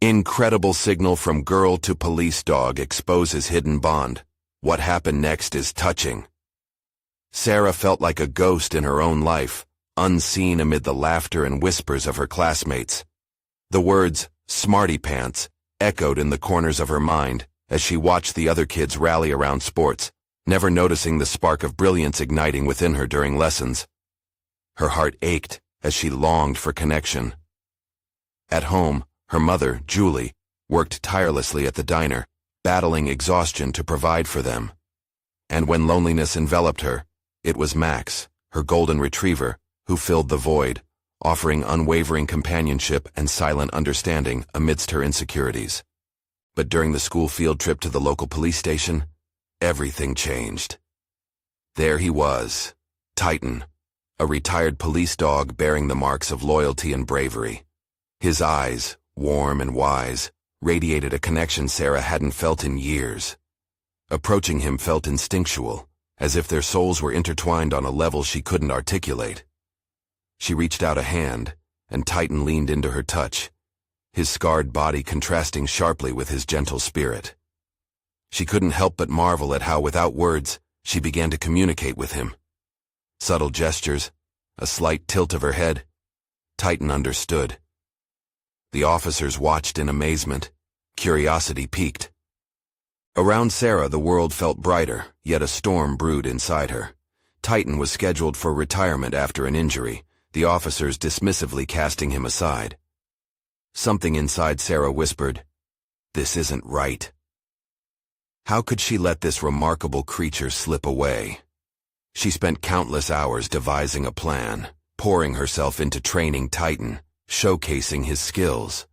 Incredible signal from girl to police dog exposes hidden bond. What happened next is touching. Sarah felt like a ghost in her own life, unseen amid the laughter and whispers of her classmates. The words, "smarty pants," echoed in the corners of her mind as she watched the other kids rally around sports, never noticing the spark of brilliance igniting within her during lessons. Her heart ached as she longed for connection. At home, her mother, Julie, worked tirelessly at the diner, battling exhaustion to provide for them. And when loneliness enveloped her, it was Max, her golden retriever, who filled the void, offering unwavering companionship and silent understanding amidst her insecurities. But during the school field trip to the local police station, everything changed. There he was, Titan, a retired police dog bearing the marks of loyalty and bravery. His eyes, warm and wise, radiated a connection Sarah hadn't felt in years. Approaching him felt instinctual, as if their souls were intertwined on a level she couldn't articulate. She reached out a hand, and Titan leaned into her touch, his scarred body contrasting sharply with his gentle spirit. She couldn't help but marvel at how, without words, she began to communicate with him. Subtle gestures, a slight tilt of her head. Titan understood. The officers watched in amazement. Curiosity piqued. Around Sarah, the world felt brighter, yet a storm brewed inside her. Titan was scheduled for retirement after an injury, the officers dismissively casting him aside. Something inside Sarah whispered, "This isn't right." How could she let this remarkable creature slip away? She spent countless hours devising a plan, pouring herself into training Titan, showcasing his skills.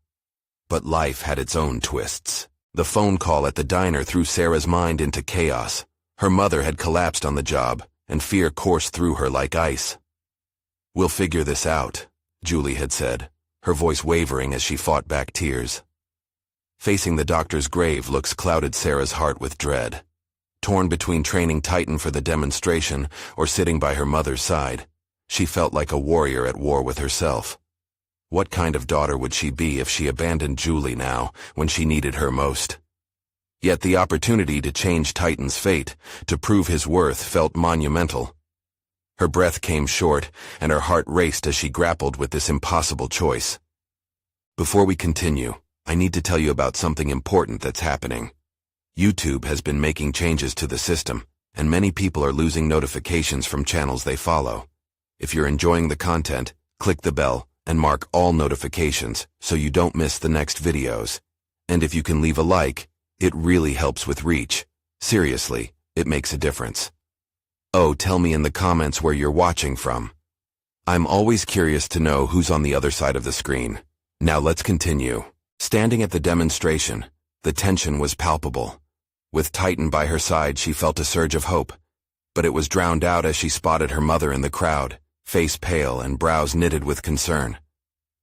But life had its own twists. The phone call at the diner threw Sarah's mind into chaos. Her mother had collapsed on the job, and fear coursed through her like ice. "We'll figure this out," Julie had said, her voice wavering as she fought back tears. Facing the doctor's grave looks clouded Sarah's heart with dread. Torn between training Titan for the demonstration or sitting by her mother's side, she felt like a warrior at war with herself. What kind of daughter would she be if she abandoned Julie now, when she needed her most? Yet the opportunity to change Titan's fate, to prove his worth, felt monumental. Her breath came short, and her heart raced as she grappled with this impossible choice. Before we continue, I need to tell you about something important that's happening. YouTube has been making changes to the system, and many people are losing notifications from channels they follow. If you're enjoying the content, click the bell and mark all notifications so you don't miss the next videos. And if you can leave a like, it really helps with reach. Seriously, it makes a difference. Oh, tell me in the comments where you're watching from. I'm always curious to know who's on the other side of the screen. Now let's continue. Standing at the demonstration, the tension was palpable. With Titan by her side, she felt a surge of hope, but it was drowned out as she spotted her mother in the crowd, face pale and brows knitted with concern.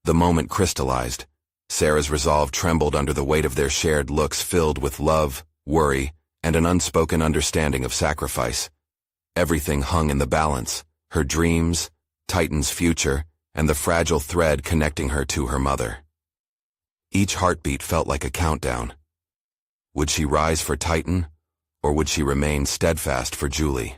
The moment crystallized. Sarah's resolve trembled under the weight of their shared looks filled with love, worry, and an unspoken understanding of sacrifice. Everything hung in the balance, her dreams, Titan's future, and the fragile thread connecting her to her mother. Each heartbeat felt like a countdown. Would she rise for Titan, or would she remain steadfast for Julie?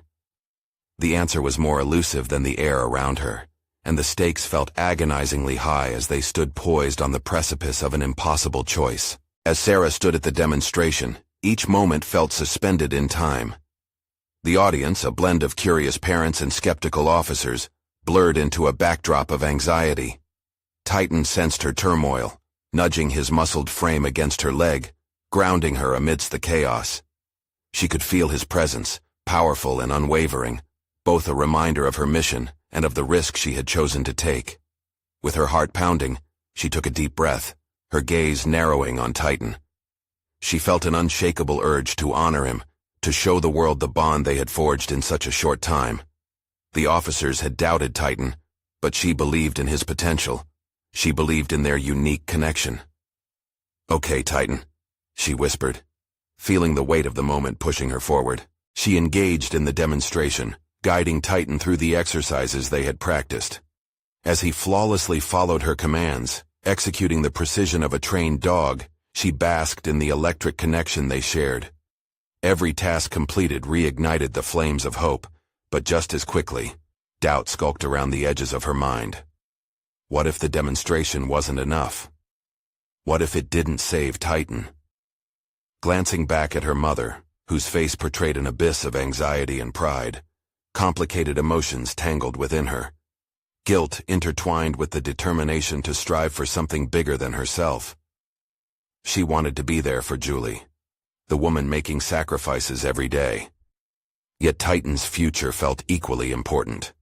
The answer was more elusive than the air around her, and the stakes felt agonizingly high as they stood poised on the precipice of an impossible choice. As Sarah stood at the demonstration, each moment felt suspended in time. The audience, a blend of curious parents and skeptical officers, blurred into a backdrop of anxiety. Titan sensed her turmoil, nudging his muscled frame against her leg, grounding her amidst the chaos. She could feel his presence, powerful and unwavering, both a reminder of her mission and of the risk she had chosen to take. With her heart pounding, she took a deep breath, her gaze narrowing on Titan. She felt an unshakable urge to honor him, to show the world the bond they had forged in such a short time. The officers had doubted Titan, but she believed in his potential. She believed in their unique connection. "Okay, Titan," she whispered, feeling the weight of the moment pushing her forward. She engaged in the demonstration, guiding Titan through the exercises they had practiced. As he flawlessly followed her commands, Executing the precision of a trained dog, she basked in the electric connection they shared. Every task completed reignited the flames of hope, but just as quickly, doubt skulked around the edges of her mind. What if the demonstration wasn't enough? What if it didn't save Titan? Glancing back at her mother, whose face portrayed an abyss of anxiety and pride, complicated emotions tangled within her. Guilt intertwined with the determination to strive for something bigger than herself. She wanted to be there for Julie, the woman making sacrifices every day. Yet Titan's future felt equally important.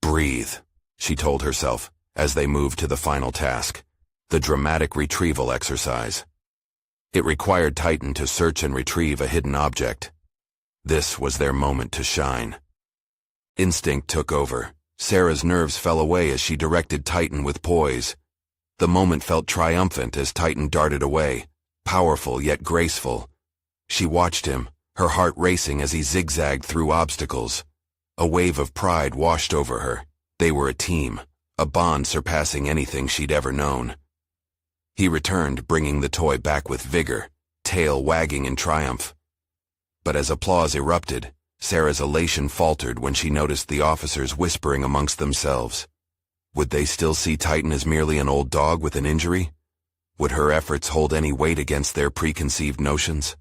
Breathe, she told herself, as they moved to the final task, the dramatic retrieval exercise. It required Titan to search and retrieve a hidden object. This was their moment to shine. Instinct took over. Sarah's nerves fell away as she directed Titan with poise. The moment felt triumphant as Titan darted away, powerful yet graceful. She watched him, her heart racing as he zigzagged through obstacles. A wave of pride washed over her. They were a team, a bond surpassing anything she'd ever known. He returned, bringing the toy back with vigor, tail wagging in triumph. But as applause erupted, Sarah's elation faltered when she noticed the officers whispering amongst themselves. Would they still see Titan as merely an old dog with an injury? Would her efforts hold any weight against their preconceived notions?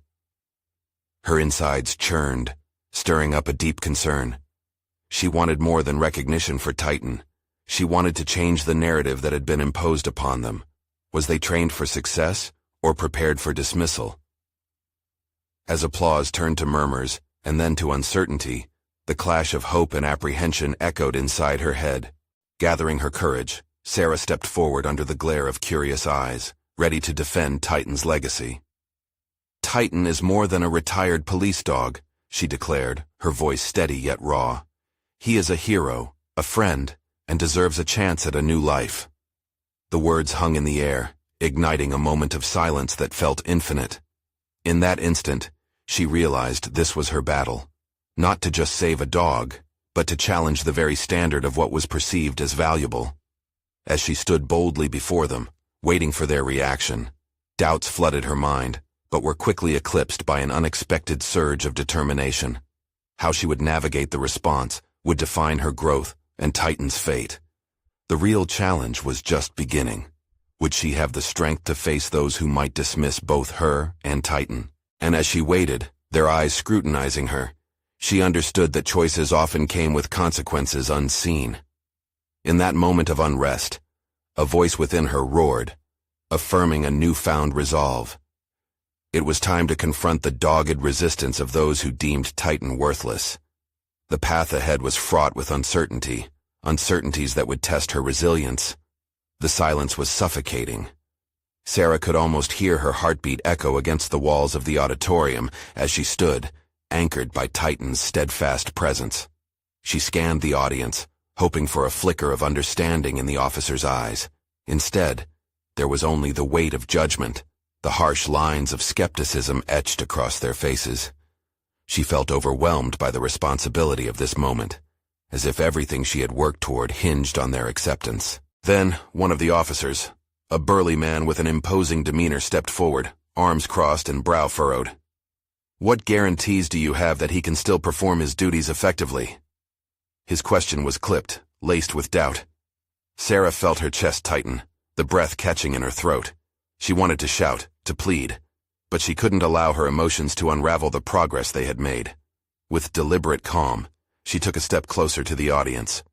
Her insides churned, stirring up a deep concern. She wanted more than recognition for Titan. She wanted to change the narrative that had been imposed upon them. Was they trained for success, or prepared for dismissal? As applause turned to murmurs, and then to uncertainty, the clash of hope and apprehension echoed inside her head. Gathering her courage, Sarah stepped forward under the glare of curious eyes, ready to defend Titan's legacy. Titan is more than a retired police dog, she declared, her voice steady yet raw. He is a hero, a friend, and deserves a chance at a new life. The words hung in the air, igniting a moment of silence that felt infinite. In that instant, she realized this was her battle, not to just save a dog, but to challenge the very standard of what was perceived as valuable. As she stood boldly before them, waiting for their reaction, doubts flooded her mind, but were quickly eclipsed by an unexpected surge of determination. How she would navigate the response would define her growth and Titan's fate. The real challenge was just beginning. Would she have the strength to face those who might dismiss both her and Titan? And as she waited, their eyes scrutinizing her, she understood that choices often came with consequences unseen. In that moment of unrest, a voice within her roared, affirming a newfound resolve. It was time to confront the dogged resistance of those who deemed Titan worthless. The path ahead was fraught with uncertainty, uncertainties that would test her resilience. The silence was suffocating. Sarah could almost hear her heartbeat echo against the walls of the auditorium as she stood, anchored by Titan's steadfast presence. She scanned the audience, hoping for a flicker of understanding in the officer's eyes. Instead, there was only the weight of judgment, the harsh lines of skepticism etched across their faces. She felt overwhelmed by the responsibility of this moment, as if everything she had worked toward hinged on their acceptance. Then, one of the officers, a burly man with an imposing demeanor, stepped forward, arms crossed and brow furrowed. What guarantees do you have that he can still perform his duties effectively? His question was clipped, laced with doubt. Sarah felt her chest tighten, the breath catching in her throat. She wanted to shout, to plead, but she couldn't allow her emotions to unravel the progress they had made. With deliberate calm, she took a step closer to the audience.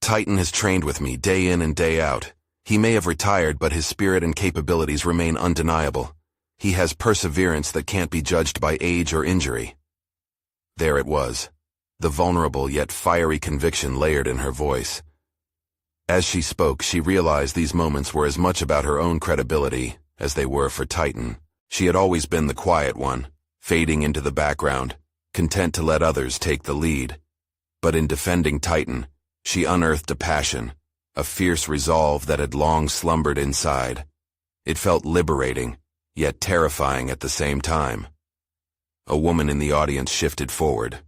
Titan has trained with me day in and day out. He may have retired, but his spirit and capabilities remain undeniable. He has perseverance that can't be judged by age or injury. There it was, the vulnerable yet fiery conviction layered in her voice. As she spoke, she realized these moments were as much about her own credibility as they were for Titan. She had always been the quiet one, fading into the background, content to let others take the lead. But in defending Titan, she unearthed a passion, a fierce resolve that had long slumbered inside. It felt liberating, yet terrifying at the same time. A woman in the audience shifted forward.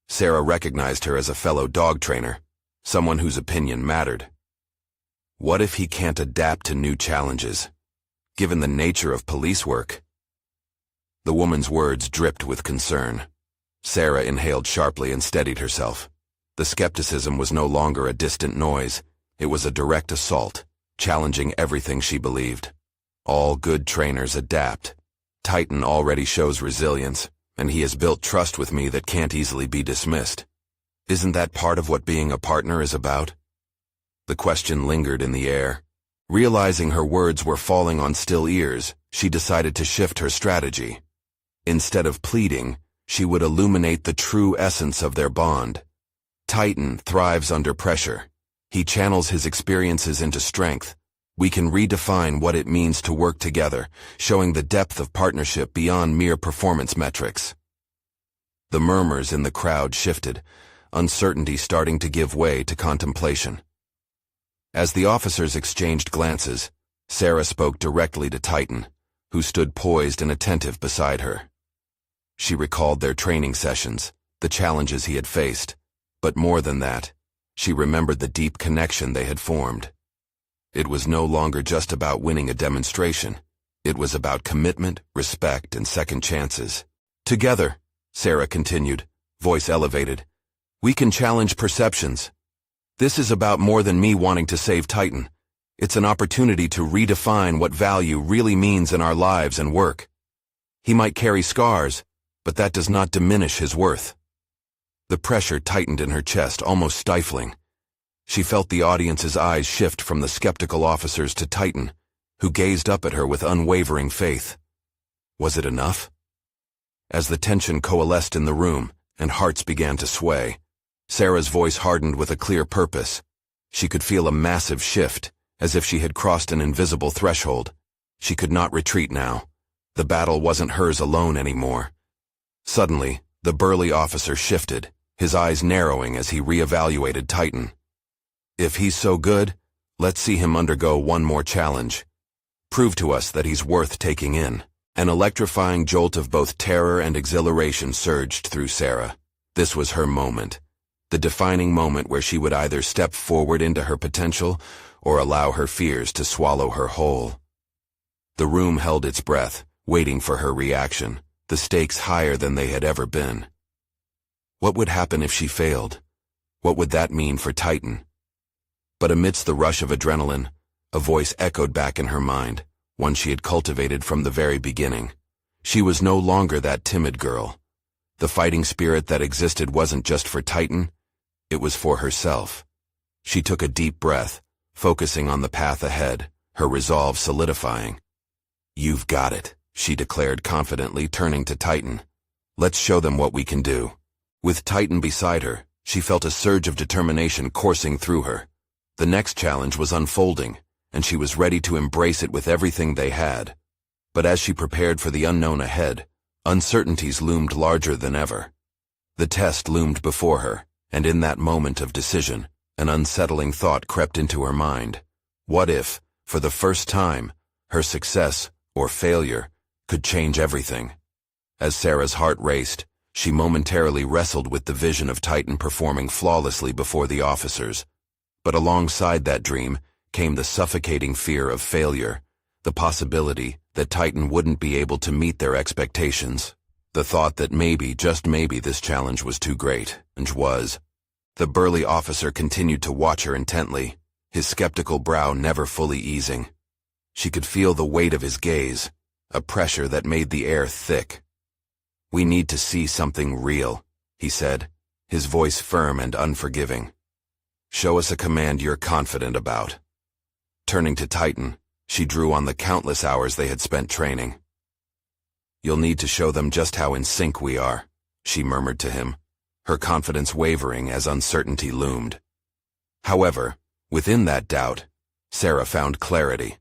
Sarah recognized her as a fellow dog trainer, someone whose opinion mattered. What if he can't adapt to new challenges, given the nature of police work? The woman's words dripped with concern. Sarah inhaled sharply and steadied herself. The skepticism was no longer a distant noise. It was a direct assault, challenging everything she believed. All good trainers adapt. Titan already shows resilience, and he has built trust with me that can't easily be dismissed. Isn't that part of what being a partner is about? The question lingered in the air. Realizing her words were falling on still ears, she decided to shift her strategy. Instead of pleading, she would illuminate the true essence of their bond. Titan thrives under pressure. He channels his experiences into strength. We can redefine what it means to work together, showing the depth of partnership beyond mere performance metrics. The murmurs in the crowd shifted, uncertainty starting to give way to contemplation. As the officers exchanged glances, Sarah spoke directly to Titan, who stood poised and attentive beside her. She recalled their training sessions, the challenges he had faced, but more than that, she remembered the deep connection they had formed. It was no longer just about winning a demonstration. It was about commitment, respect, and second chances. Together, Sarah continued, voice elevated, we can challenge perceptions. This is about more than me wanting to save Titan. It's an opportunity to redefine what value really means in our lives and work. He might carry scars, but that does not diminish his worth. The pressure tightened in her chest, almost stifling. She felt the audience's eyes shift from the skeptical officers to Titan, who gazed up at her with unwavering faith. Was it enough? As the tension coalesced in the room and hearts began to sway, Sarah's voice hardened with a clear purpose. She could feel a massive shift, as if she had crossed an invisible threshold. She could not retreat now. The battle wasn't hers alone anymore. Suddenly, the burly officer shifted, his eyes narrowing as he reevaluated Titan. If he's so good, let's see him undergo one more challenge. Prove to us that he's worth taking in. An electrifying jolt of both terror and exhilaration surged through Sarah. This was her moment. The defining moment where she would either step forward into her potential or allow her fears to swallow her whole. The room held its breath, waiting for her reaction, the stakes higher than they had ever been. What would happen if she failed? What would that mean for Titan? But amidst the rush of adrenaline, a voice echoed back in her mind, one she had cultivated from the very beginning. She was no longer that timid girl. The fighting spirit that existed wasn't just for Titan, it was for herself. She took a deep breath, focusing on the path ahead, her resolve solidifying. You've got it, she declared confidently, turning to Titan. Let's show them what we can do. With Titan beside her, she felt a surge of determination coursing through her. The next challenge was unfolding, and she was ready to embrace it with everything they had. But as she prepared for the unknown ahead, uncertainties loomed larger than ever. The test loomed before her, and in that moment of decision, an unsettling thought crept into her mind. What if, for the first time, her success, or failure, could change everything? As Sarah's heart raced, she momentarily wrestled with the vision of Titan performing flawlessly before the officers. But alongside that dream came the suffocating fear of failure, the possibility that Titan wouldn't be able to meet their expectations. The thought that maybe, just maybe, this challenge was too great, and was. The burly officer continued to watch her intently, his skeptical brow never fully easing. She could feel the weight of his gaze, a pressure that made the air thick. We need to see something real, he said, his voice firm and unforgiving. Show us a command you're confident about. Turning to Titan, she drew on the countless hours they had spent training. You'll need to show them just how in sync we are, she murmured to him, her confidence wavering as uncertainty loomed. However, within that doubt, Sarah found clarity.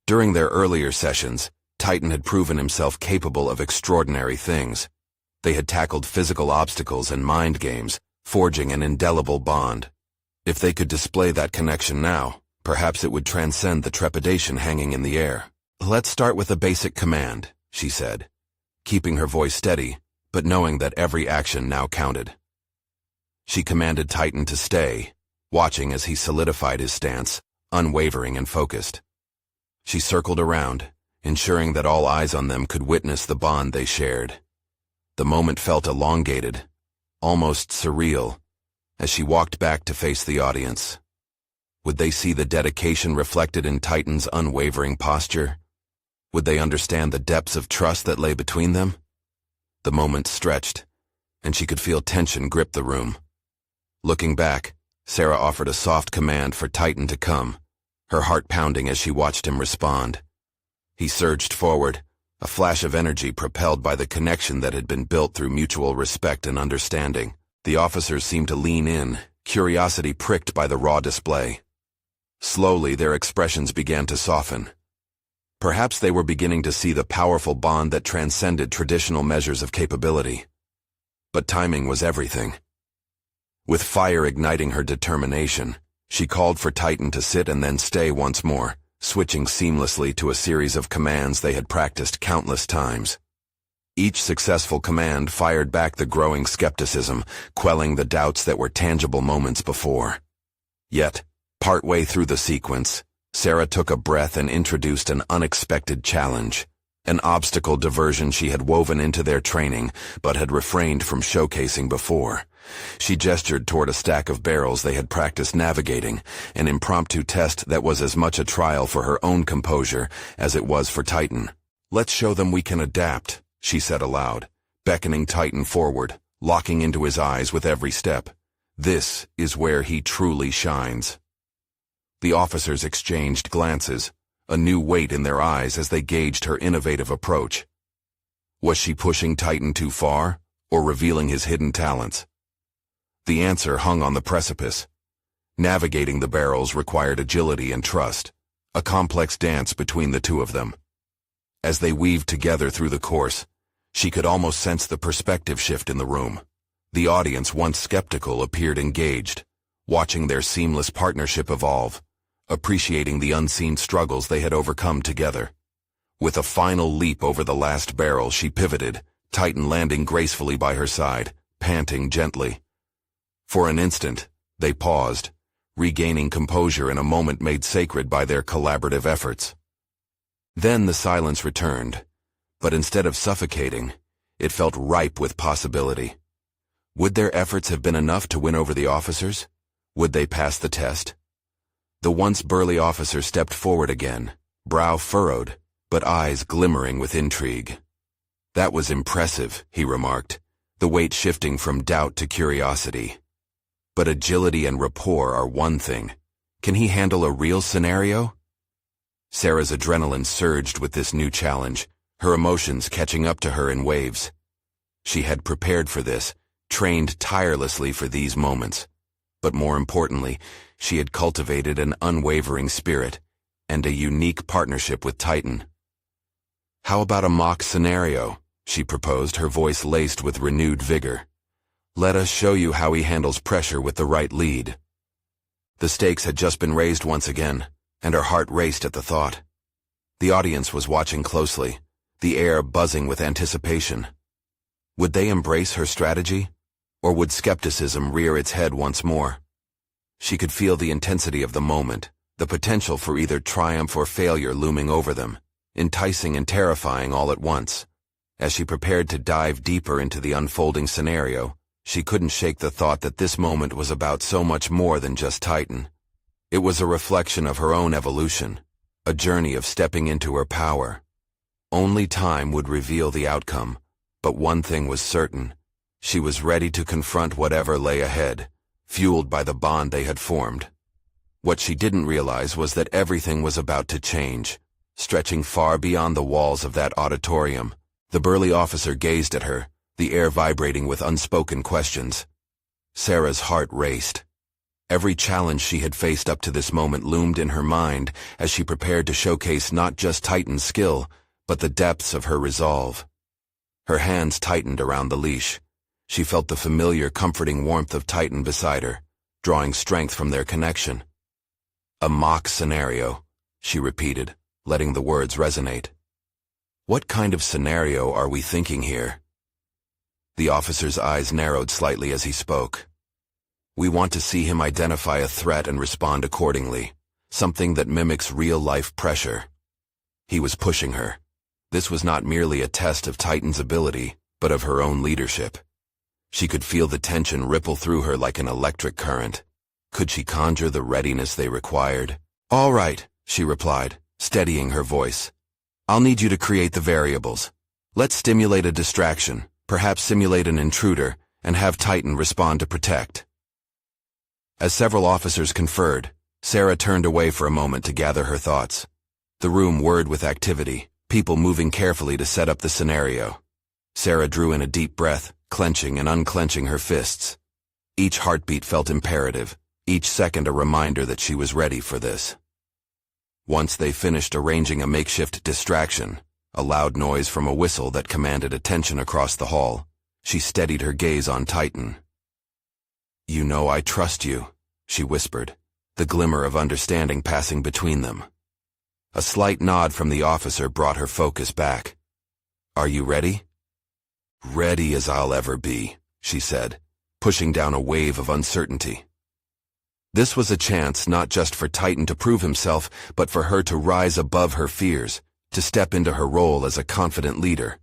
During their earlier sessions, Titan had proven himself capable of extraordinary things. They had tackled physical obstacles and mind games, forging an indelible bond. If they could display that connection now, perhaps it would transcend the trepidation hanging in the air. Let's start with a basic command, she said, keeping her voice steady, but knowing that every action now counted. She commanded Titan to stay, watching as he solidified his stance, unwavering and focused. She circled around, ensuring that all eyes on them could witness the bond they shared. The moment felt elongated, almost surreal, as she walked back to face the audience. Would they see the dedication reflected in Titan's unwavering posture? Would they understand the depths of trust that lay between them? The moment stretched, and she could feel tension grip the room. Looking back, Sarah offered a soft command for Titan to come, her heart pounding as she watched him respond. He surged forward, a flash of energy propelled by the connection that had been built through mutual respect and understanding. The officers seemed to lean in, curiosity pricked by the raw display. Slowly, their expressions began to soften. Perhaps they were beginning to see the powerful bond that transcended traditional measures of capability. But timing was everything. With fire igniting her determination, she called for Titan to sit and then stay once more, switching seamlessly to a series of commands they had practiced countless times. Each successful command fired back the growing skepticism, quelling the doubts that were tangible moments before. Yet, partway through the sequence, Sarah took a breath and introduced an unexpected challenge, an obstacle diversion she had woven into their training but had refrained from showcasing before. She gestured toward a stack of barrels they had practiced navigating, an impromptu test that was as much a trial for her own composure as it was for Titan. "Let's show them we can adapt," she said aloud, beckoning Titan forward, locking into his eyes with every step. "This is where he truly shines." The officers exchanged glances, a new weight in their eyes as they gauged her innovative approach. Was she pushing Titan too far, or revealing his hidden talents? The answer hung on the precipice. Navigating the barrels required agility and trust, a complex dance between the two of them. As they weaved together through the course, she could almost sense the perspective shift in the room. The audience, once skeptical, appeared engaged, watching their seamless partnership evolve, appreciating the unseen struggles they had overcome together. With a final leap over the last barrel, she pivoted, Titan landing gracefully by her side, panting gently. For an instant, they paused, regaining composure in a moment made sacred by their collaborative efforts. Then the silence returned, but instead of suffocating, it felt ripe with possibility. Would their efforts have been enough to win over the officers? Would they pass the test? The once burly officer stepped forward again, brow furrowed, but eyes glimmering with intrigue. "That was impressive," he remarked, the weight shifting from doubt to curiosity. "But agility and rapport are one thing. Can he handle a real scenario?" Sarah's adrenaline surged with this new challenge, her emotions catching up to her in waves. She had prepared for this, trained tirelessly for these moments. But more importantly, she had cultivated an unwavering spirit and a unique partnership with Titan. "How about a mock scenario?" she proposed, her voice laced with renewed vigor. "Let us show you how he handles pressure with the right lead." The stakes had just been raised once again, and her heart raced at the thought. The audience was watching closely, the air buzzing with anticipation. Would they embrace her strategy, or would skepticism rear its head once more? She could feel the intensity of the moment, the potential for either triumph or failure looming over them, enticing and terrifying all at once. As she prepared to dive deeper into the unfolding scenario, she couldn't shake the thought that this moment was about so much more than just Titan. It was a reflection of her own evolution, a journey of stepping into her power. Only time would reveal the outcome, but one thing was certain. She was ready to confront whatever lay ahead, fueled by the bond they had formed. What she didn't realize was that everything was about to change, stretching far beyond the walls of that auditorium. The burly officer gazed at her, the air vibrating with unspoken questions. Sarah's heart raced. Every challenge she had faced up to this moment loomed in her mind as she prepared to showcase not just Titan's skill, but the depths of her resolve. Her hands tightened around the leash. She felt the familiar, comforting warmth of Titan beside her, drawing strength from their connection. "A mock scenario," she repeated, letting the words resonate. "What kind of scenario are we thinking here?" The officer's eyes narrowed slightly as he spoke. "We want to see him identify a threat and respond accordingly, something that mimics real-life pressure. He was pushing her. This was not merely a test of Titan's ability, but of her own leadership. She could feel the tension ripple through her like an electric current. Could she conjure the readiness they required? "All right," she replied, steadying her voice. "I'll need you to create the variables. Let's stimulate a distraction, perhaps simulate an intruder, and have Titan respond to protect." As several officers conferred, Sarah turned away for a moment to gather her thoughts. The room whirred with activity, people moving carefully to set up the scenario. Sarah drew in a deep breath, clenching and unclenching her fists. Each heartbeat felt imperative, each second a reminder that she was ready for this. Once they finished arranging a makeshift distraction, a loud noise from a whistle that commanded attention across the hall, she steadied her gaze on Titan. "You know I trust you," she whispered, the glimmer of understanding passing between them. A slight nod from the officer brought her focus back. "Are you ready?" "Ready as I'll ever be," she said, pushing down a wave of uncertainty. This was a chance not just for Titan to prove himself, but for her to rise above her fears, to step into her role as a confident leader.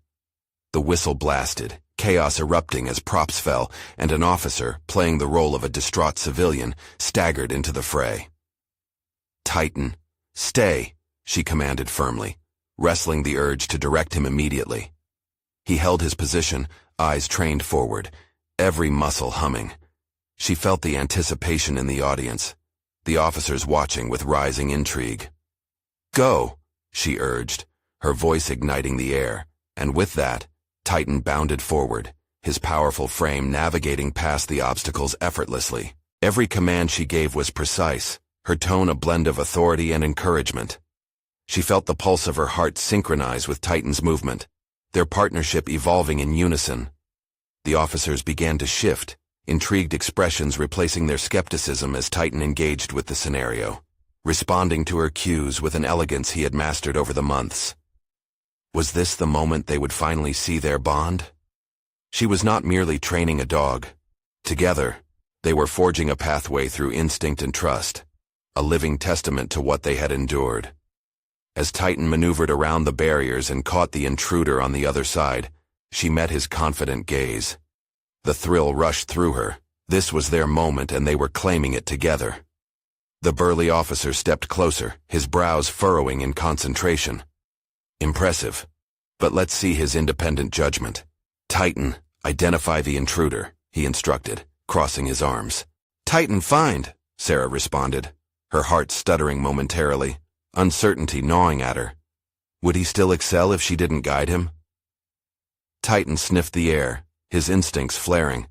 The whistle blasted, chaos erupting as props fell, and an officer, playing the role of a distraught civilian, staggered into the fray. "Titan, stay," she commanded firmly, wrestling the urge to direct him immediately. He held his position, eyes trained forward, every muscle humming. She felt the anticipation in the audience, the officers watching with rising intrigue. "Go," she urged, her voice igniting the air, and with that, Titan bounded forward, his powerful frame navigating past the obstacles effortlessly. Every command she gave was precise, her tone a blend of authority and encouragement. She felt the pulse of her heart synchronize with Titan's movement, their partnership evolving in unison. The officers began to shift, intrigued expressions replacing their skepticism as Titan engaged with the scenario, responding to her cues with an elegance he had mastered over the months. Was this the moment they would finally see their bond? She was not merely training a dog. Together, they were forging a pathway through instinct and trust, a living testament to what they had endured. As Titan maneuvered around the barriers and caught the intruder on the other side, she met his confident gaze. The thrill rushed through her. This was their moment and they were claiming it together. The burly officer stepped closer, his brows furrowing in concentration. Impressive. But let's see his independent judgment. "Titan, identify the intruder," he instructed, crossing his arms. "Titan, find," Sarah responded, her heart stuttering momentarily, uncertainty gnawing at her. Would he still excel if she didn't guide him? Titan sniffed the air, his instincts flaring.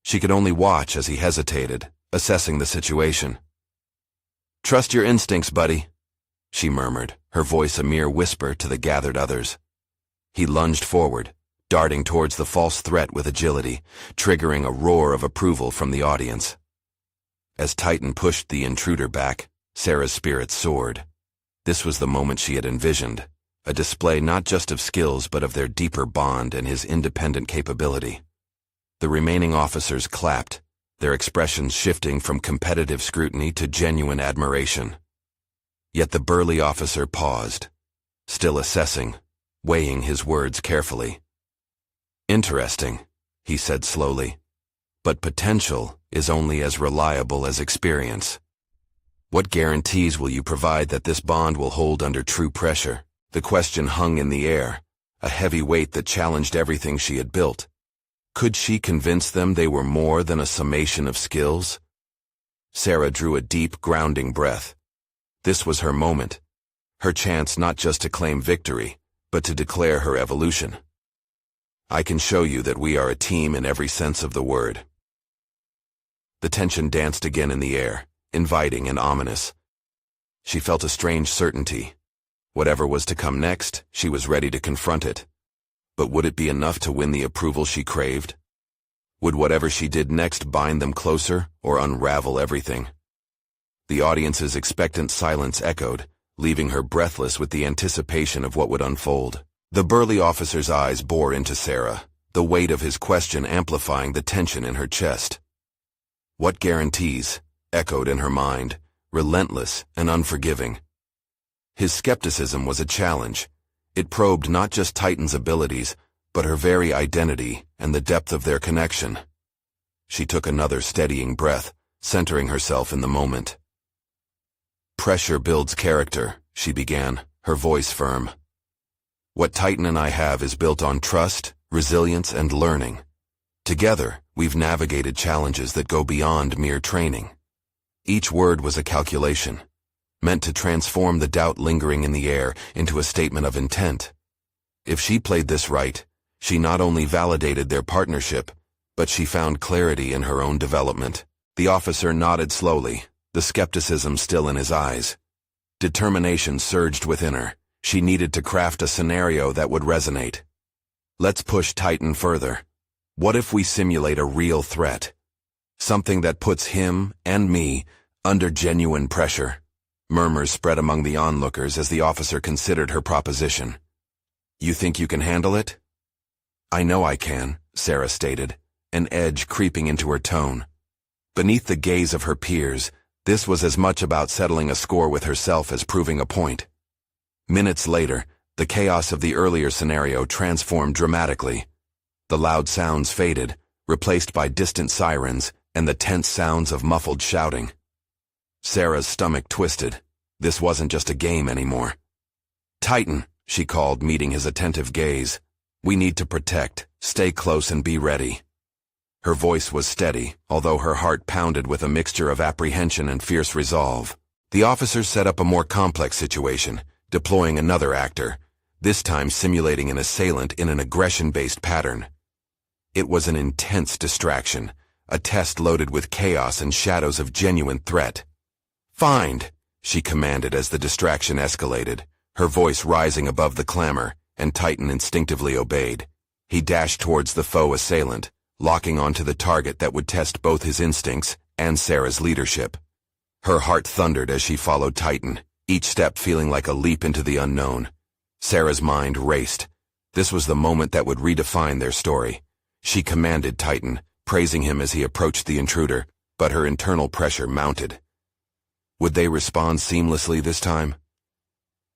She could only watch as he hesitated, assessing the situation. "Trust your instincts, buddy," she murmured, her voice a mere whisper to the gathered others. He lunged forward, darting towards the false threat with agility, triggering a roar of approval from the audience. As Titan pushed the intruder back, Sarah's spirits soared. This was the moment she had envisioned, a display not just of skills but of their deeper bond and his independent capability. The remaining officers clapped, their expressions shifting from competitive scrutiny to genuine admiration. Yet the burly officer paused, still assessing, weighing his words carefully. "Interesting," he said slowly, "but potential is only as reliable as experience. What guarantees will you provide that this bond will hold under true pressure?" The question hung in the air, a heavy weight that challenged everything she had built. Could she convince them they were more than a summation of skills? Sarah drew a deep, grounding breath. This was her moment, her chance not just to claim victory, but to declare her evolution. "I can show you that we are a team in every sense of the word." The tension danced again in the air, inviting and ominous. She felt a strange certainty. Whatever was to come next, she was ready to confront it. But would it be enough to win the approval she craved? Would whatever she did next bind them closer or unravel everything? The audience's expectant silence echoed, leaving her breathless with the anticipation of what would unfold. The burly officer's eyes bore into Sarah, the weight of his question amplifying the tension in her chest. "What guarantees?" echoed in her mind, relentless and unforgiving. His skepticism was a challenge. It probed not just Titan's abilities, but her very identity and the depth of their connection. She took another steadying breath, centering herself in the moment. "Pressure builds character," she began, her voice firm. "What Titan and I have is built on trust, resilience, and learning. Together, we've navigated challenges that go beyond mere training." Each word was a calculation, meant to transform the doubt lingering in the air into a statement of intent. If she played this right, she not only validated their partnership, but she found clarity in her own development. The officer nodded slowly, the skepticism still in his eyes. Determination surged within her. She needed to craft a scenario that would resonate. "Let's push Titan further. What if we simulate a real threat? Something that puts him and me under genuine pressure." Murmurs spread among the onlookers as the officer considered her proposition. "You think you can handle it?" "I know I can," Sarah stated, an edge creeping into her tone. Beneath the gaze of her peers, this was as much about settling a score with herself as proving a point. Minutes later, the chaos of the earlier scenario transformed dramatically. The loud sounds faded, replaced by distant sirens and the tense sounds of muffled shouting. Sarah's stomach twisted. This wasn't just a game anymore. "Titan," she called, meeting his attentive gaze. "We need to protect. Stay close and be ready." Her voice was steady, although her heart pounded with a mixture of apprehension and fierce resolve. The officers set up a more complex situation, deploying another actor, this time simulating an assailant in an aggression-based pattern. It was an intense distraction, a test loaded with chaos and shadows of genuine threat. "Find," she commanded as the distraction escalated, her voice rising above the clamor, and Titan instinctively obeyed. He dashed towards the foe assailant, locking onto the target that would test both his instincts and Sarah's leadership. Her heart thundered as she followed Titan, each step feeling like a leap into the unknown. Sarah's mind raced. This was the moment that would redefine their story. She commanded Titan, praising him as he approached the intruder, but her internal pressure mounted. Would they respond seamlessly this time?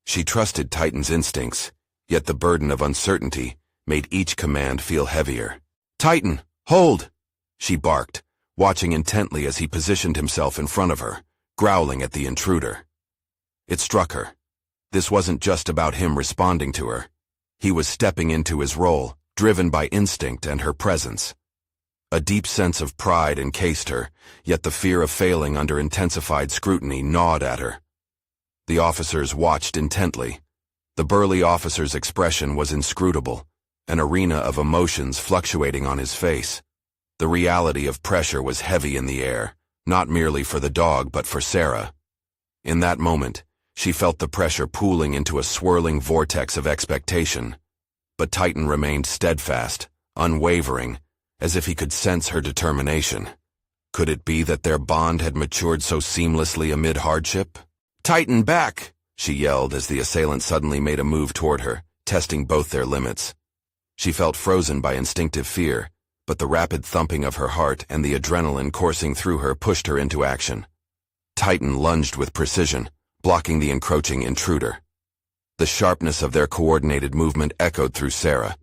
She trusted Titan's instincts, yet the burden of uncertainty made each command feel heavier. "Titan, hold!" she barked, watching intently as he positioned himself in front of her, growling at the intruder. It struck her. This wasn't just about him responding to her. He was stepping into his role, driven by instinct and her presence. A deep sense of pride encased her, yet the fear of failing under intensified scrutiny gnawed at her. The officers watched intently. The burly officer's expression was inscrutable, an arena of emotions fluctuating on his face. The reality of pressure was heavy in the air, not merely for the dog but for Sarah. In that moment, she felt the pressure pooling into a swirling vortex of expectation. But Titan remained steadfast, unwavering, as if he could sense her determination. Could it be that their bond had matured so seamlessly amid hardship? "Titan, back!" she yelled as the assailant suddenly made a move toward her, testing both their limits. She felt frozen by instinctive fear, but the rapid thumping of her heart and the adrenaline coursing through her pushed her into action. Titan lunged with precision, blocking the encroaching intruder. The sharpness of their coordinated movement echoed through Sarah.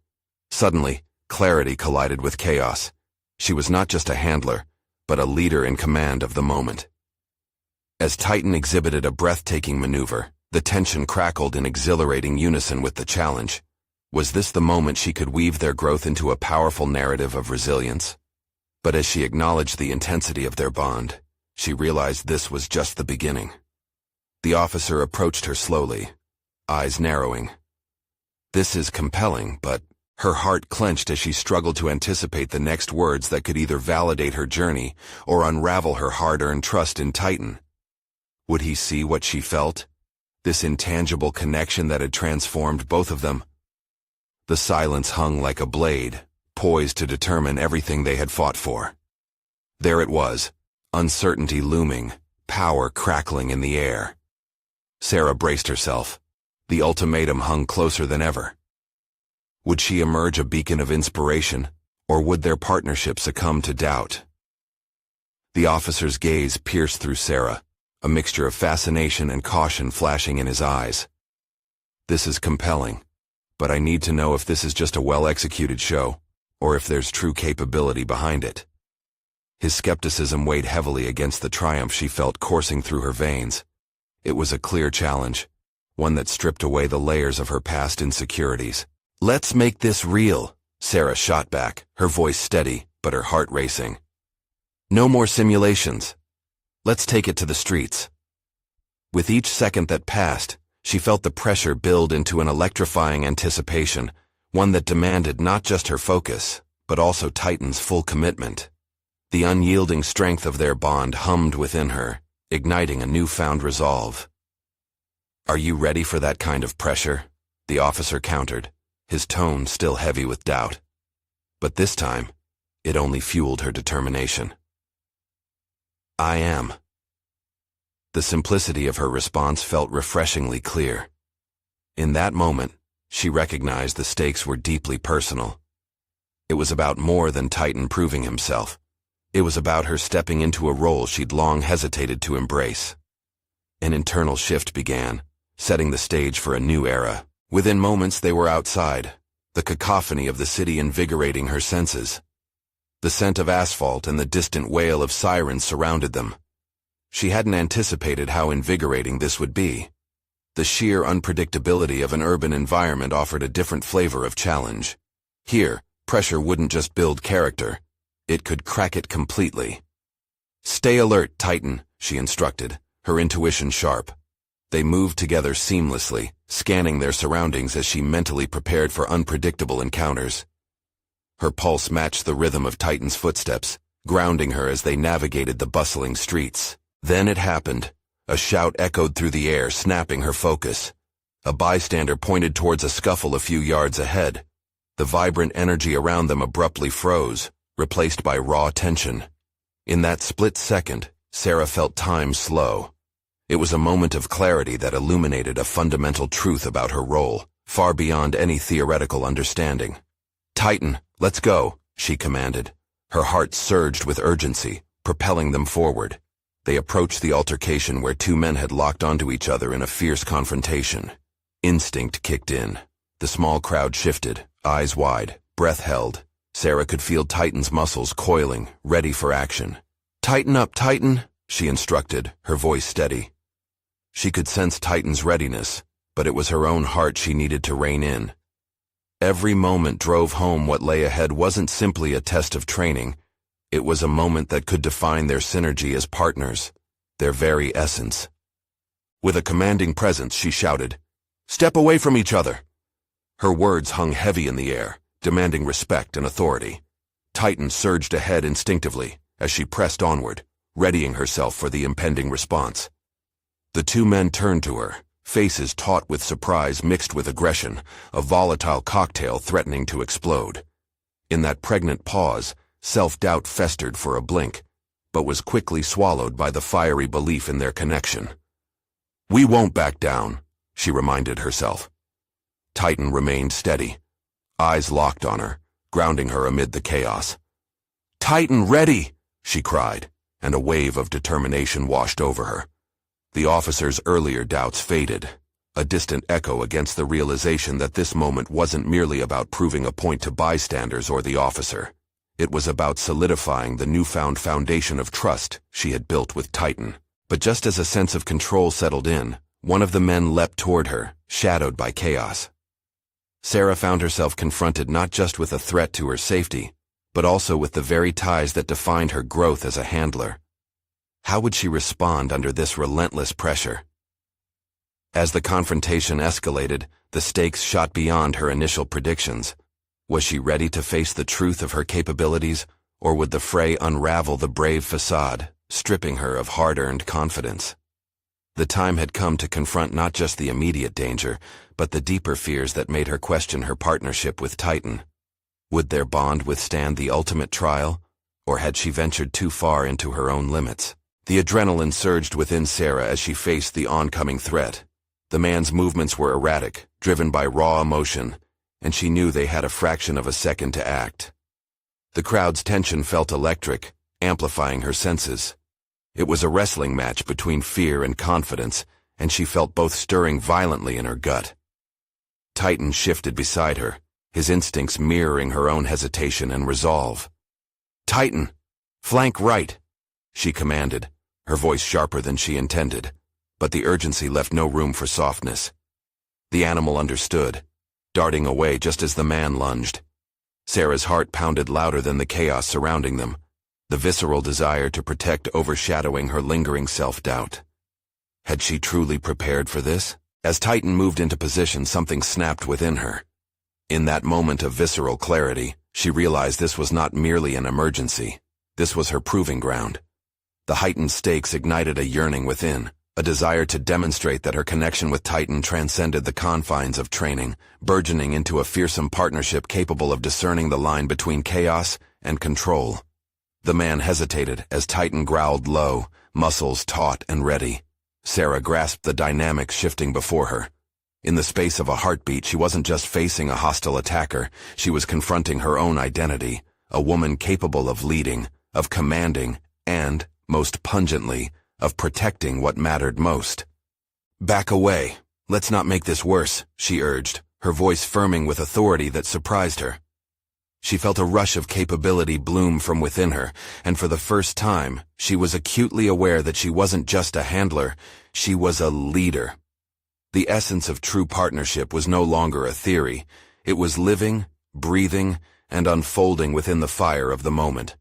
Suddenly, clarity collided with chaos. She was not just a handler, but a leader in command of the moment. As Titan exhibited a breathtaking maneuver, the tension crackled in exhilarating unison with the challenge. Was this the moment she could weave their growth into a powerful narrative of resilience? But as she acknowledged the intensity of their bond, she realized this was just the beginning. The officer approached her slowly, eyes narrowing. This is compelling, but her heart clenched as she struggled to anticipate the next words that could either validate her journey or unravel her hard-earned trust in Titan. Would he see what she felt? This intangible connection that had transformed both of them? The silence hung like a blade, poised to determine everything they had fought for. There it was, uncertainty looming, power crackling in the air. Sarah braced herself. The ultimatum hung closer than ever. Would she emerge a beacon of inspiration, or would their partnership succumb to doubt? The officer's gaze pierced through Sarah, a mixture of fascination and caution flashing in his eyes. "This is compelling, but I need to know if this is just a well-executed show, or if there's true capability behind it." His skepticism weighed heavily against the triumph she felt coursing through her veins. It was a clear challenge, one that stripped away the layers of her past insecurities. "Let's make this real," Sarah shot back, her voice steady, but her heart racing. "No more simulations. Let's take it to the streets." With each second that passed, she felt the pressure build into an electrifying anticipation, one that demanded not just her focus, but also Titan's full commitment. The unyielding strength of their bond hummed within her, igniting a newfound resolve. "Are you ready for that kind of pressure?" the officer countered, his tone still heavy with doubt. But this time, it only fueled her determination. "I am." The simplicity of her response felt refreshingly clear. In that moment, she recognized the stakes were deeply personal. It was about more than Titan proving himself. It was about her stepping into a role she'd long hesitated to embrace. An internal shift began, setting the stage for a new era. Within moments they were outside, the cacophony of the city invigorating her senses. The scent of asphalt and the distant wail of sirens surrounded them. She hadn't anticipated how invigorating this would be. The sheer unpredictability of an urban environment offered a different flavor of challenge. Here, pressure wouldn't just build character, it could crack it completely. "Stay alert, Titan," she instructed, her intuition sharp. They moved together seamlessly, scanning their surroundings as she mentally prepared for unpredictable encounters. Her pulse matched the rhythm of Titan's footsteps, grounding her as they navigated the bustling streets. Then it happened. A shout echoed through the air, snapping her focus. A bystander pointed towards a scuffle a few yards ahead. The vibrant energy around them abruptly froze, replaced by raw tension. In that split second, Sarah felt time slow. It was a moment of clarity that illuminated a fundamental truth about her role, far beyond any theoretical understanding. "Titan, let's go," she commanded. Her heart surged with urgency, propelling them forward. They approached the altercation where two men had locked onto each other in a fierce confrontation. Instinct kicked in. The small crowd shifted, eyes wide, breath held. Sarah could feel Titan's muscles coiling, ready for action. "Tighten up, Titan," she instructed, her voice steady. She could sense Titan's readiness, but it was her own heart she needed to rein in. Every moment drove home what lay ahead wasn't simply a test of training. It was a moment that could define their synergy as partners, their very essence. With a commanding presence, she shouted, "Step away from each other." Her words hung heavy in the air, demanding respect and authority. Titan surged ahead instinctively as she pressed onward, readying herself for the impending response. The two men turned to her, faces taut with surprise mixed with aggression, a volatile cocktail threatening to explode. In that pregnant pause, self-doubt festered for a blink, but was quickly swallowed by the fiery belief in their connection. "We won't back down," she reminded herself. Titan remained steady, eyes locked on her, grounding her amid the chaos. "Titan, ready!" she cried, and a wave of determination washed over her. The officer's earlier doubts faded, a distant echo against the realization that this moment wasn't merely about proving a point to bystanders or the officer. It was about solidifying the newfound foundation of trust she had built with Titan. But just as a sense of control settled in, one of the men leapt toward her, shadowed by chaos. Sarah found herself confronted not just with a threat to her safety, but also with the very ties that defined her growth as a handler. How would she respond under this relentless pressure? As the confrontation escalated, the stakes shot beyond her initial predictions. Was she ready to face the truth of her capabilities, or would the fray unravel the brave facade, stripping her of hard-earned confidence? The time had come to confront not just the immediate danger, but the deeper fears that made her question her partnership with Titan. Would their bond withstand the ultimate trial, or had she ventured too far into her own limits? The adrenaline surged within Sarah as she faced the oncoming threat. The man's movements were erratic, driven by raw emotion, and she knew they had a fraction of a second to act. The crowd's tension felt electric, amplifying her senses. It was a wrestling match between fear and confidence, and she felt both stirring violently in her gut. Titan shifted beside her, his instincts mirroring her own hesitation and resolve. "Titan, flank right," she commanded, her voice sharper than she intended, but the urgency left no room for softness. The animal understood, darting away just as the man lunged. Sarah's heart pounded louder than the chaos surrounding them, the visceral desire to protect overshadowing her lingering self-doubt. Had she truly prepared for this? As Titan moved into position, something snapped within her. In that moment of visceral clarity, she realized this was not merely an emergency. This was her proving ground. The heightened stakes ignited a yearning within, a desire to demonstrate that her connection with Titan transcended the confines of training, burgeoning into a fearsome partnership capable of discerning the line between chaos and control. The man hesitated as Titan growled low, muscles taut and ready. Sarah grasped the dynamics shifting before her. In the space of a heartbeat, she wasn't just facing a hostile attacker, she was confronting her own identity, a woman capable of leading, of commanding, and, most pungently, of protecting what mattered most. "Back away. Let's not make this worse," she urged, her voice firming with authority that surprised her. She felt a rush of capability bloom from within her, and for the first time, she was acutely aware that she wasn't just a handler, she was a leader. The essence of true partnership was no longer a theory. It was living, breathing, and unfolding within the fire of the moment.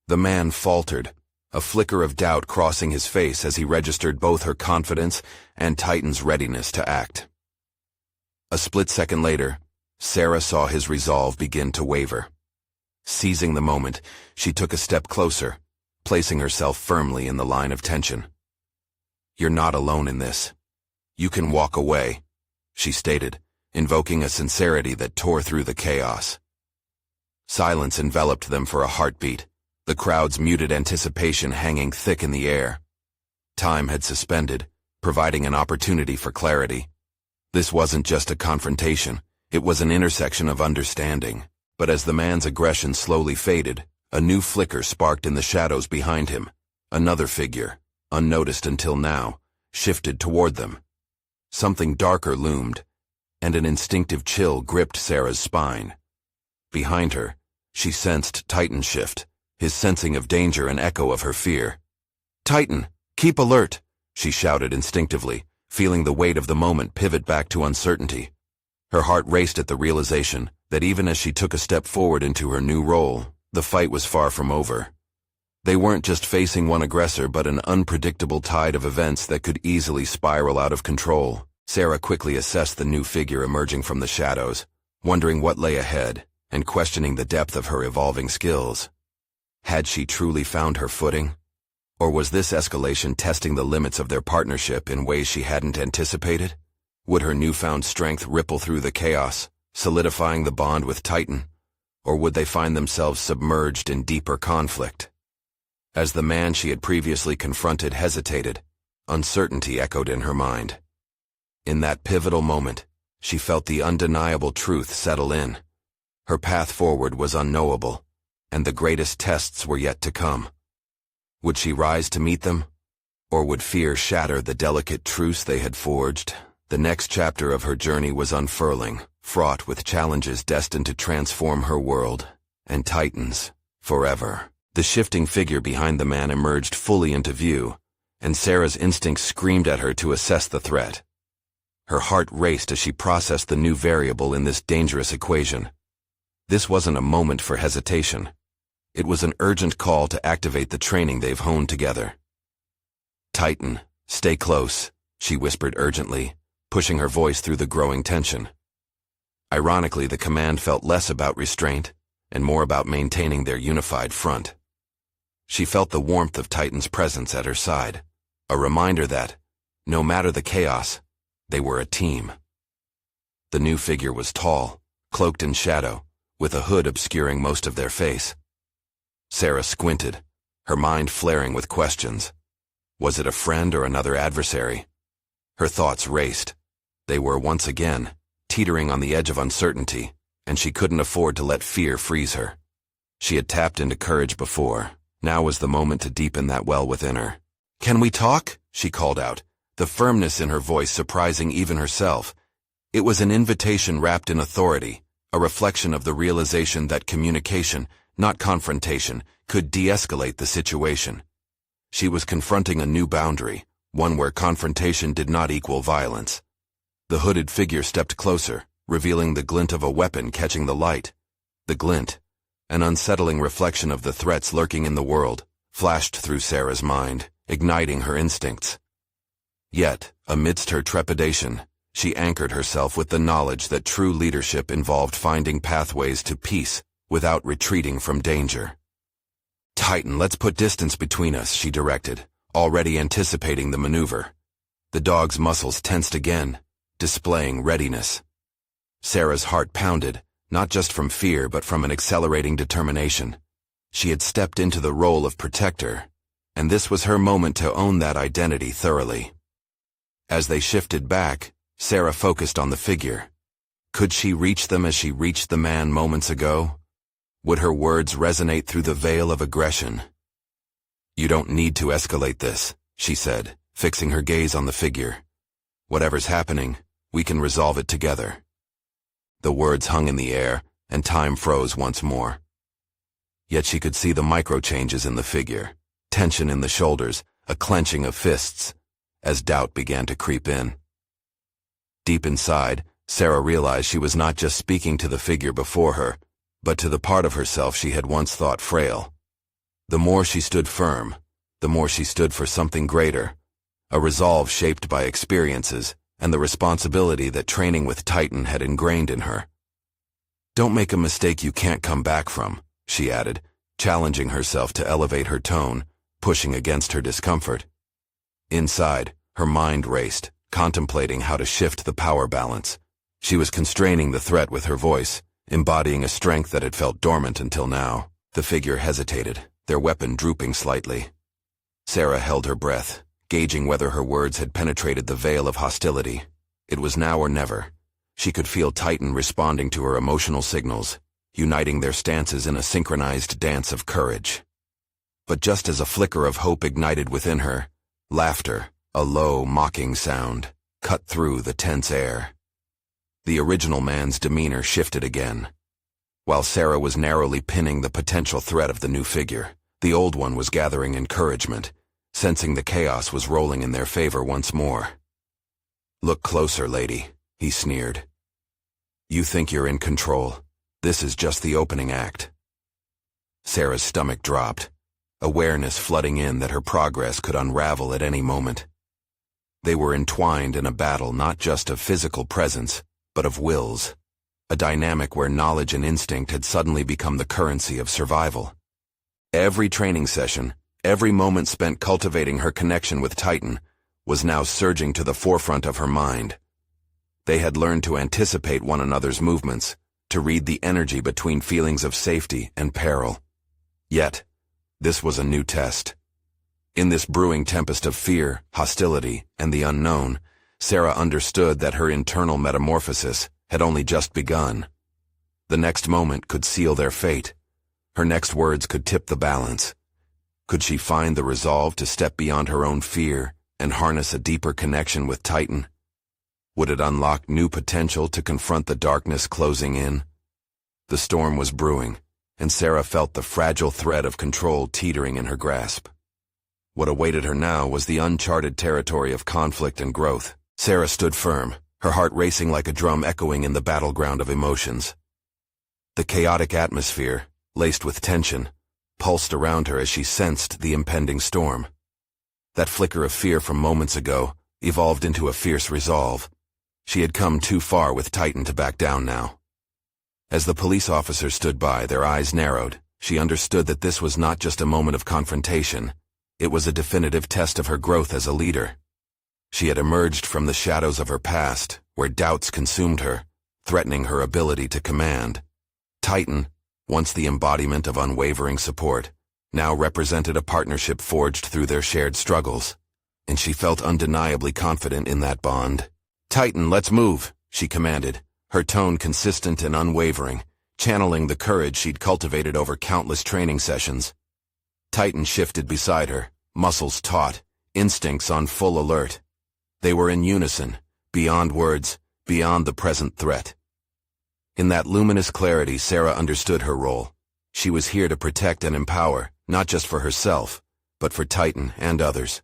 The man faltered, a flicker of doubt crossing his face as he registered both her confidence and Titan's readiness to act. A split second later, Sarah saw his resolve begin to waver. Seizing the moment, she took a step closer, placing herself firmly in the line of tension. "You're not alone in this. You can walk away," she stated, invoking a sincerity that tore through the chaos. Silence enveloped them for a heartbeat, the crowd's muted anticipation hanging thick in the air. Time had suspended, providing an opportunity for clarity. This wasn't just a confrontation, it was an intersection of understanding. But as the man's aggression slowly faded, a new flicker sparked in the shadows behind him. Another figure, unnoticed until now, shifted toward them. Something darker loomed, and an instinctive chill gripped Sarah's spine. Behind her, she sensed Titan shift, his sensing of danger an echo of her fear. "Titan, keep alert," she shouted instinctively, feeling the weight of the moment pivot back to uncertainty. Her heart raced at the realization that even as she took a step forward into her new role, the fight was far from over. They weren't just facing one aggressor but an unpredictable tide of events that could easily spiral out of control. Sarah quickly assessed the new figure emerging from the shadows, wondering what lay ahead, and questioning the depth of her evolving skills. Had she truly found her footing? Or was this escalation testing the limits of their partnership in ways she hadn't anticipated? Would her newfound strength ripple through the chaos, solidifying the bond with Titan? Or would they find themselves submerged in deeper conflict? As the man she had previously confronted hesitated, uncertainty echoed in her mind. In that pivotal moment, she felt the undeniable truth settle in. Her path forward was unknowable, and the greatest tests were yet to come. Would she rise to meet them? Or would fear shatter the delicate truce they had forged? The next chapter of her journey was unfurling, fraught with challenges destined to transform her world, and Titan's, forever. The shifting figure behind the man emerged fully into view, and Sarah's instincts screamed at her to assess the threat. Her heart raced as she processed the new variable in this dangerous equation. This wasn't a moment for hesitation. It was an urgent call to activate the training they've honed together. "Titan, stay close," she whispered urgently, pushing her voice through the growing tension. Ironically, the command felt less about restraint and more about maintaining their unified front. She felt the warmth of Titan's presence at her side, a reminder that, no matter the chaos, they were a team. The new figure was tall, cloaked in shadow, with a hood obscuring most of their face. Sarah squinted, her mind flaring with questions. Was it a friend or another adversary? Her thoughts raced. They were once again teetering on the edge of uncertainty, and she couldn't afford to let fear freeze her. She had tapped into courage before, Now was the moment to deepen that well within her. "Can we talk?" she called out, the firmness in her voice surprising even herself. It was an invitation wrapped in authority, a reflection of the realization that communication, not confrontation, could de-escalate the situation. She was confronting a new boundary, one where confrontation did not equal violence. The hooded figure stepped closer, revealing the glint of a weapon catching the light. The glint, an unsettling reflection of the threats lurking in the world, flashed through Sarah's mind, igniting her instincts. Yet, amidst her trepidation, she anchored herself with the knowledge that true leadership involved finding pathways to peace without retreating from danger. "Titan, let's put distance between us," she directed, already anticipating the maneuver. The dog's muscles tensed again, displaying readiness. Sarah's heart pounded, not just from fear but from an accelerating determination. She had stepped into the role of protector, and this was her moment to own that identity thoroughly. As they shifted back, Sarah focused on the figure. Could she reach them as she reached the man moments ago? Would her words resonate through the veil of aggression? "You don't need to escalate this," she said, fixing her gaze on the figure. "Whatever's happening, we can resolve it together." The words hung in the air, and time froze once more. Yet she could see the micro-changes in the figure, tension in the shoulders, a clenching of fists, as doubt began to creep in. Deep inside, Sarah realized she was not just speaking to the figure before her, but to the part of herself she had once thought frail. The more she stood firm, the more she stood for something greater, a resolve shaped by experiences and the responsibility that training with Titan had ingrained in her. "Don't make a mistake you can't come back from," she added, challenging herself to elevate her tone, pushing against her discomfort. Inside, her mind raced, contemplating how to shift the power balance. She was constraining the threat with her voice, embodying a strength that had felt dormant until now. The figure hesitated, their weapon drooping slightly. Sarah held her breath, gauging whether her words had penetrated the veil of hostility. It was now or never. She could feel Titan responding to her emotional signals, uniting their stances in a synchronized dance of courage. But just as a flicker of hope ignited within her, laughter, a low, mocking sound, cut through the tense air. The original man's demeanor shifted again. While Sarah was narrowly pinning the potential threat of the new figure, the old one was gathering encouragement, sensing the chaos was rolling in their favor once more. "Look closer, lady," he sneered. "You think you're in control. This is just the opening act." Sarah's stomach dropped, awareness flooding in that her progress could unravel at any moment. They were entwined in a battle not just of physical presence, but of wills, a dynamic where knowledge and instinct had suddenly become the currency of survival. Every training session, every moment spent cultivating her connection with Titan, was now surging to the forefront of her mind. They had learned to anticipate one another's movements, to read the energy between feelings of safety and peril. Yet, this was a new test. In this brewing tempest of fear, hostility, and the unknown, Sarah understood that her internal metamorphosis had only just begun. The next moment could seal their fate. Her next words could tip the balance. Could she find the resolve to step beyond her own fear and harness a deeper connection with Titan? Would it unlock new potential to confront the darkness closing in? The storm was brewing, and Sarah felt the fragile thread of control teetering in her grasp. What awaited her now was the uncharted territory of conflict and growth. Sarah stood firm, her heart racing like a drum echoing in the battleground of emotions. The chaotic atmosphere, laced with tension, pulsed around her as she sensed the impending storm. That flicker of fear from moments ago evolved into a fierce resolve. She had come too far with Titan to back down now. As the police officers stood by, their eyes narrowed. She understood that this was not just a moment of confrontation. It was a definitive test of her growth as a leader. She had emerged from the shadows of her past, where doubts consumed her, threatening her ability to command. Titan, once the embodiment of unwavering support, now represented a partnership forged through their shared struggles, and she felt undeniably confident in that bond. "Titan, let's move," she commanded, her tone consistent and unwavering, channeling the courage she'd cultivated over countless training sessions. Titan shifted beside her, muscles taut, instincts on full alert. They were in unison, beyond words, beyond the present threat. In that luminous clarity, Sarah understood her role. She was here to protect and empower, not just for herself, but for Titan and others.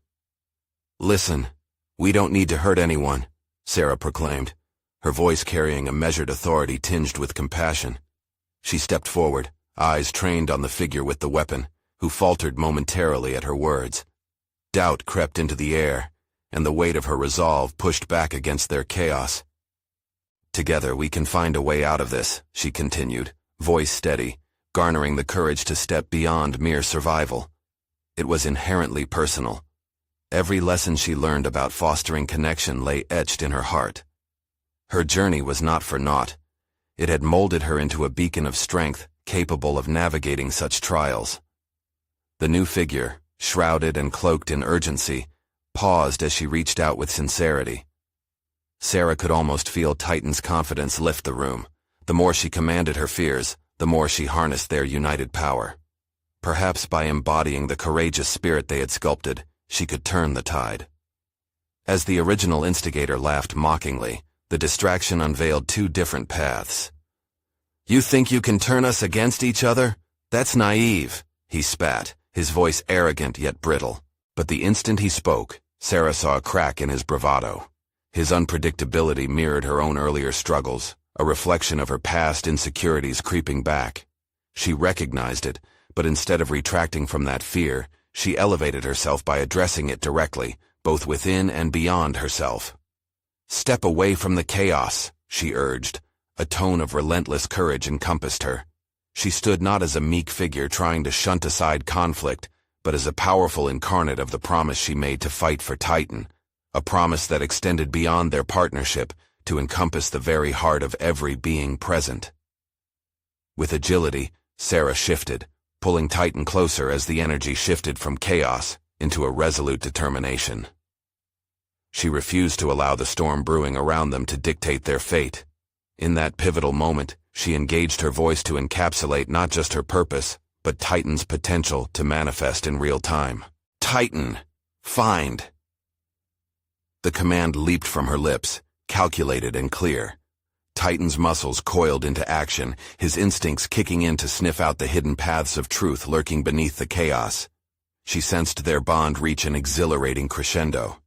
"Listen, we don't need to hurt anyone," Sarah proclaimed, her voice carrying a measured authority tinged with compassion. She stepped forward, eyes trained on the figure with the weapon, who faltered momentarily at her words. Doubt crept into the air, and the weight of her resolve pushed back against their chaos. "Together we can find a way out of this," she continued, voice steady, garnering the courage to step beyond mere survival. It was inherently personal. Every lesson she learned about fostering connection lay etched in her heart. Her journey was not for naught. It had molded her into a beacon of strength, capable of navigating such trials. The new figure, shrouded and cloaked in urgency, paused as she reached out with sincerity. Sarah could almost feel Titan's confidence lift the room. The more she commanded her fears, the more she harnessed their united power. Perhaps by embodying the courageous spirit they had sculpted, she could turn the tide. As the original instigator laughed mockingly, the distraction unveiled two different paths. "You think you can turn us against each other? That's naive," he spat, his voice arrogant yet brittle. But the instant he spoke, Sarah saw a crack in his bravado. His unpredictability mirrored her own earlier struggles, a reflection of her past insecurities creeping back. She recognized it, but instead of retracting from that fear, she elevated herself by addressing it directly, both within and beyond herself. "Step away from the chaos," she urged. A tone of relentless courage encompassed her. She stood not as a meek figure trying to shunt aside conflict, but as a powerful incarnate of the promise she made to fight for Titan, a promise that extended beyond their partnership to encompass the very heart of every being present. With agility, Sarah shifted, pulling Titan closer as the energy shifted from chaos into a resolute determination. She refused to allow the storm brewing around them to dictate their fate. In that pivotal moment, she engaged her voice to encapsulate not just her purpose, but Titan's potential to manifest in real time. "Titan, find!" The command leaped from her lips, calculated and clear. Titan's muscles coiled into action, his instincts kicking in to sniff out the hidden paths of truth lurking beneath the chaos. She sensed their bond reach an exhilarating crescendo.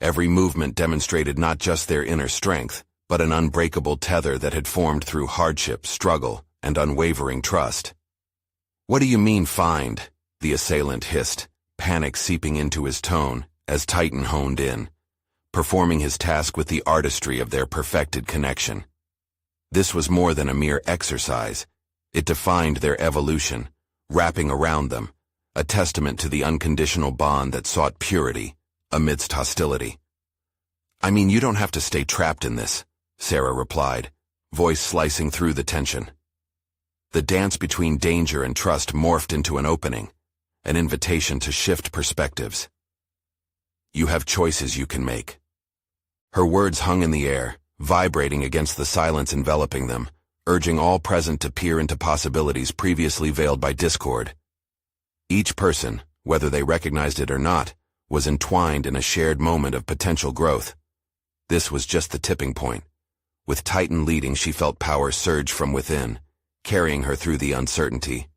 Every movement demonstrated not just their inner strength, but an unbreakable tether that had formed through hardship, struggle, and unwavering trust. "What do you mean, find?" the assailant hissed, panic seeping into his tone as Titan honed in, performing his task with the artistry of their perfected connection. This was more than a mere exercise. It defined their evolution, wrapping around them, a testament to the unconditional bond that sought purity amidst hostility. "I mean, you don't have to stay trapped in this," Sarah replied, voice slicing through the tension. The dance between danger and trust morphed into an opening, an invitation to shift perspectives. "You have choices you can make." Her words hung in the air, vibrating against the silence enveloping them, urging all present to peer into possibilities previously veiled by discord. Each person, whether they recognized it or not, was entwined in a shared moment of potential growth. This was just the tipping point. With Titan leading, she felt power surge from within, carrying her through the uncertainty.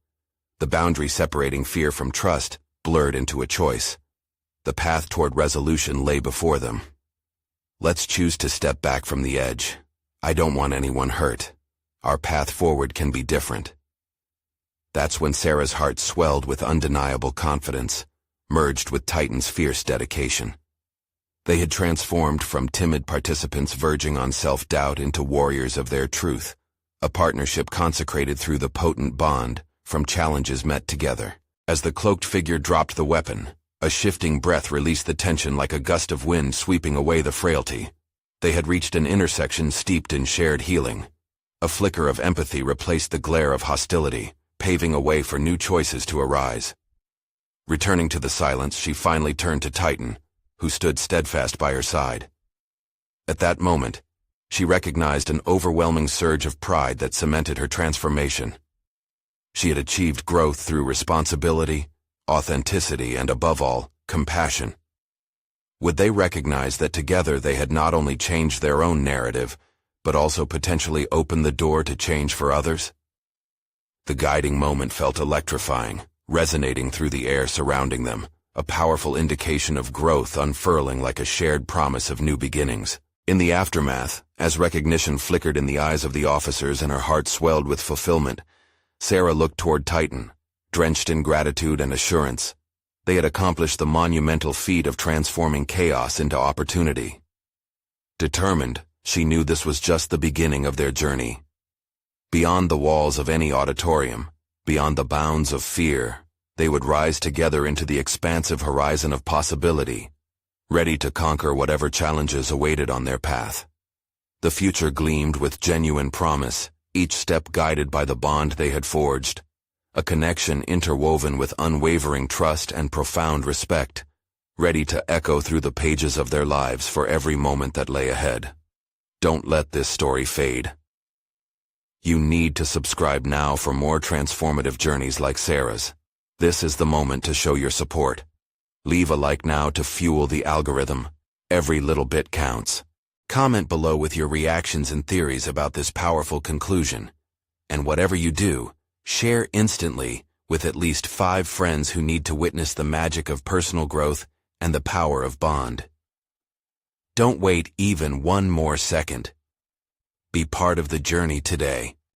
The boundary separating fear from trust blurred into a choice. The path toward resolution lay before them. "Let's choose to step back from the edge. I don't want anyone hurt. Our path forward can be different." That's when Sarah's heart swelled with undeniable confidence, merged with Titan's fierce dedication. They had transformed from timid participants verging on self-doubt into warriors of their truth, a partnership consecrated through the potent bond from challenges met together. As the cloaked figure dropped the weapon, a shifting breath released the tension like a gust of wind sweeping away the frailty. They had reached an intersection steeped in shared healing. A flicker of empathy replaced the glare of hostility, paving a way for new choices to arise. Returning to the silence, she finally turned to Titan, who stood steadfast by her side. At that moment, she recognized an overwhelming surge of pride that cemented her transformation. She had achieved growth through responsibility, authenticity, and above all, compassion. Would they recognize that together they had not only changed their own narrative, but also potentially opened the door to change for others? The guiding moment felt electrifying, resonating through the air surrounding them, a powerful indication of growth unfurling like a shared promise of new beginnings. In the aftermath, as recognition flickered in the eyes of the officers and her heart swelled with fulfillment, Sarah looked toward Titan, drenched in gratitude and assurance. They had accomplished the monumental feat of transforming chaos into opportunity. Determined, she knew this was just the beginning of their journey. Beyond the walls of any auditorium, beyond the bounds of fear, they would rise together into the expansive horizon of possibility, ready to conquer whatever challenges awaited on their path. The future gleamed with genuine promise, each step guided by the bond they had forged, a connection interwoven with unwavering trust and profound respect, ready to echo through the pages of their lives for every moment that lay ahead. Don't let this story fade. You need to subscribe now for more transformative journeys like Sarah's. This is the moment to show your support. Leave a like now to fuel the algorithm. Every little bit counts. Comment below with your reactions and theories about this powerful conclusion. And whatever you do, share instantly with at least 5 friends who need to witness the magic of personal growth and the power of bond. Don't wait even one more second. Be part of the journey today.